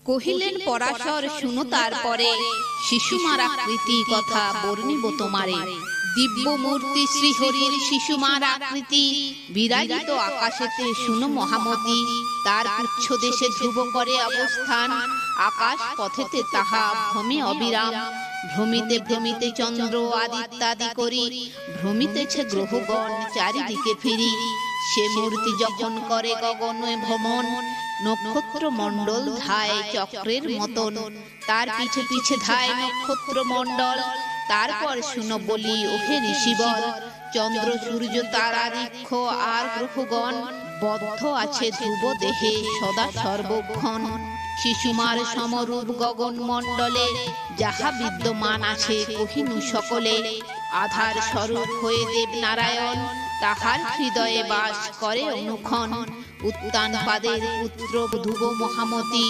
কহিলেন পরাশর শুনো তারপরে শিশুমার আকৃতি কথা বর্ণিব তোমারে। দিব্য মূর্তি শ্রীহরির শিশুমার আকৃতি বিরাজিত আকাশেতে শুনো মহামতি। তার পুচ্ছ দেশে ধ্রুব করে অবস্থান, আকাশ পথেতে তাহা ভ্রমে অবিরাম। ভ্রমিতে ভ্রমিতে চন্দ্র আদিত্যাদি করি, ভ্রমিতেছে গ্রহগণ চারিদিকে ফিরি। সে মূর্তি যখন করে গগনে ভ্রমণ, নক্ষত্র মণ্ডল ধায় চক্রের মতন। তার পিছে পিছে ধায় নক্ষত্র মণ্ডল। তারপর শুনো বলি ওহে ঋষিবর, চন্দ্র সূর্য তারা ঋক্ষ আর গ্রহগণ বদ্ধ আছে ধ্রুব দেহে সদা সর্বক্ষণ। শিশুমার সমরূপ গগন মণ্ডলে যাহা বিদ্যমান আছে কহিনু সকলে। আধার স্বরূপ হয়ে দেব নারায়ণ তাহার হৃদয়ে বাস করে অনুক্ষণ। উত্তান পাদের পুত্র ধ্রুব মহামতি,